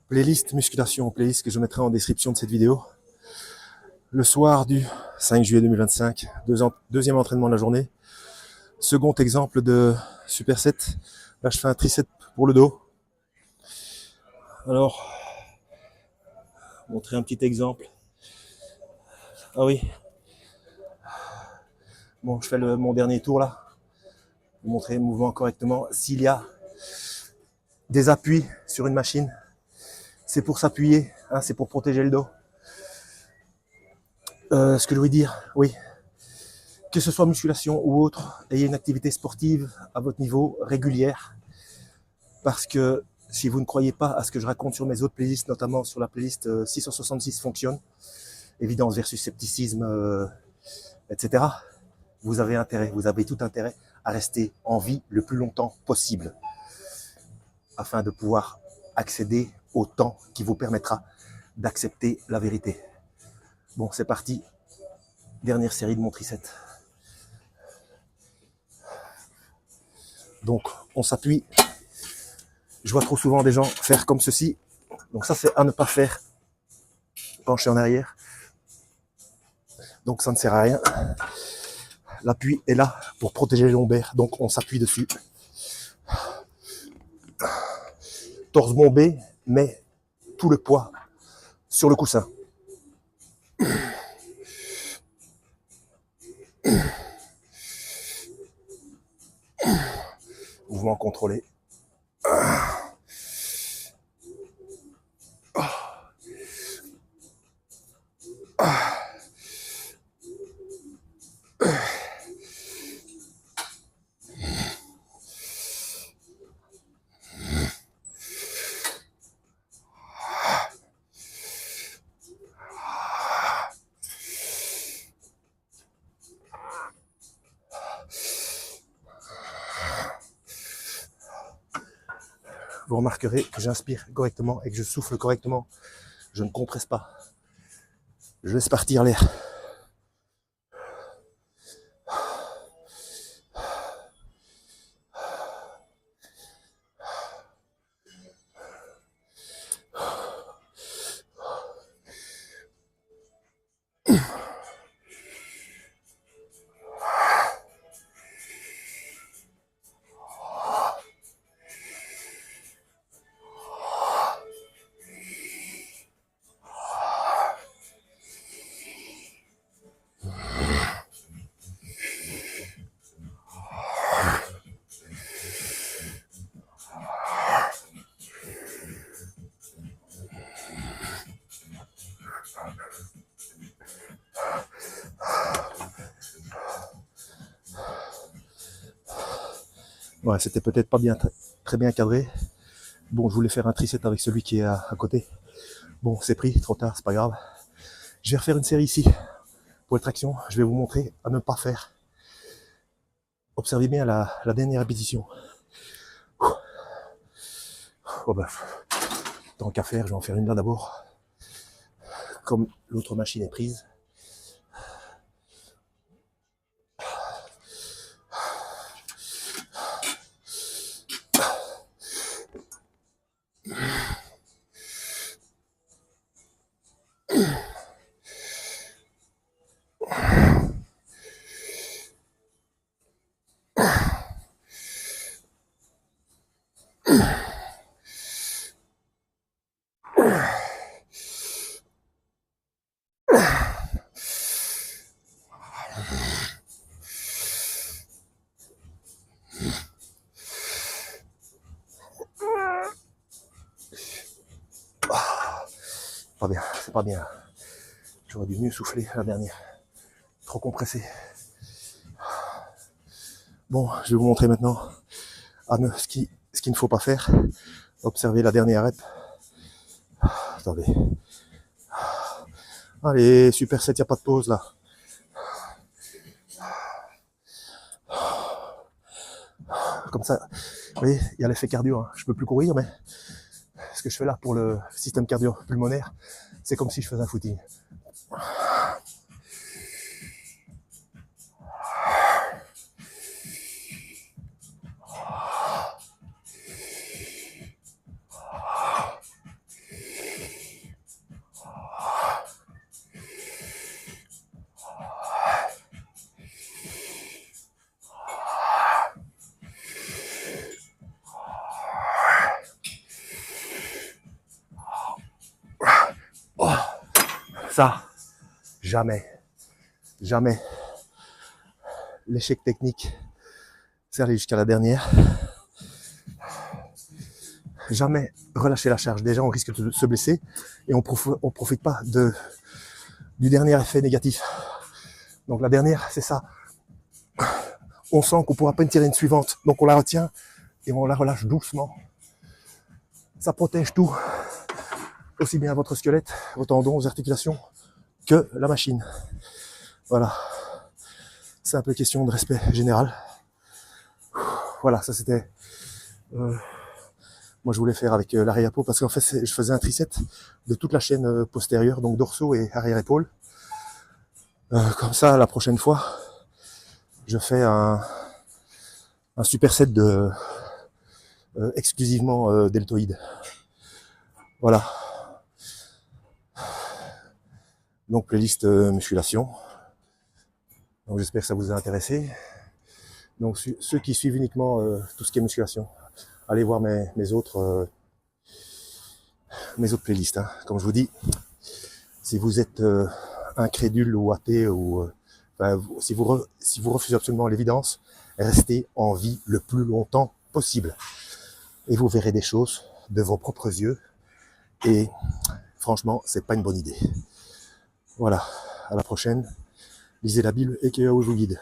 Playlist musculation, playlist que je mettrai en description de cette vidéo. Le soir du 5 juillet 2025, deuxième entraînement de la journée. Second exemple de superset. Là, je fais un tricep pour le dos. Alors, montrer un petit exemple. Ah oui. Bon, je fais mon dernier tour là. Vous montrer le mouvement correctement. S'il y a des appuis sur une machine, c'est pour s'appuyer, hein, c'est pour protéger le dos. Ce que je voulais dire, oui, que ce soit musculation ou autre, ayez une activité sportive à votre niveau, régulière, parce que si vous ne croyez pas à ce que je raconte sur mes autres playlists, notamment sur la playlist 666 fonctionne, évidence versus scepticisme, etc., vous avez intérêt, vous avez tout intérêt à rester en vie le plus longtemps possible, afin de pouvoir accéder au temps qui vous permettra d'accepter la vérité. Bon, c'est parti. Dernière série de mon tricep. Donc, on s'appuie. Je vois trop souvent des gens faire comme ceci. Donc ça, c'est à ne pas faire. Pencher en arrière. Donc ça ne sert à rien. L'appui est là pour protéger les lombaires. Donc on s'appuie dessus. Torse bombé, mais tout le poids sur le coussin. Mouvement contrôlé. Vous remarquerez que j'inspire correctement et que je souffle correctement. Je ne compresse pas. Je laisse partir l'air. Ouais, c'était peut-être pas bien, très bien cadré. Bon, je voulais faire un tricep avec celui qui est à côté. Bon, c'est pris, trop tard, c'est pas grave. Je vais refaire une série ici. Pour les tractions, je vais vous montrer à ne pas faire. Observez bien la dernière répétition. Oh ben, tant qu'à faire, je vais en faire une là d'abord. Comme l'autre machine est prise. Pas bien, c'est pas bien. J'aurais dû mieux souffler la dernière. Trop compressé. Bon, je vais vous montrer maintenant ce qu'il ne faut pas faire. Observez la dernière rep. Attendez. Allez, super 7, il n'y a pas de pause là. Comme ça, vous voyez, il y a l'effet cardio. Hein. Je peux plus courir, mais ce que je fais là pour le système cardio-pulmonaire, c'est comme si je faisais un footing. ça, jamais, jamais. L'échec technique, c'est aller jusqu'à la dernière. Jamais relâcher la charge. Déjà, on risque de se blesser et on profite pas du dernier effet négatif. Donc la dernière, c'est ça. On sent qu'on pourra pas tirer une suivante, donc on la retient et on la relâche doucement. Ça protège tout, aussi bien votre squelette, vos tendons, vos articulations, que la machine. Voilà. C'est un peu question de respect général. Voilà, ça c'était... moi je voulais faire avec l'arrière-épaule parce qu'en fait je faisais un triceps de toute la chaîne postérieure, donc dorsaux et arrière-épaule. Comme ça, la prochaine fois, je fais un superset de exclusivement deltoïde. Voilà. Donc playlist musculation. Donc j'espère que ça vous a intéressé. Donc ceux qui suivent uniquement tout ce qui est musculation, allez voir mes autres playlists. Hein. Comme je vous dis, si vous êtes incrédule ou athée ou si vous refusez absolument l'évidence, restez en vie le plus longtemps possible. Et vous verrez des choses de vos propres yeux. Et franchement, c'est pas une bonne idée. Voilà, à la prochaine. Lisez la Bible et que vous guide.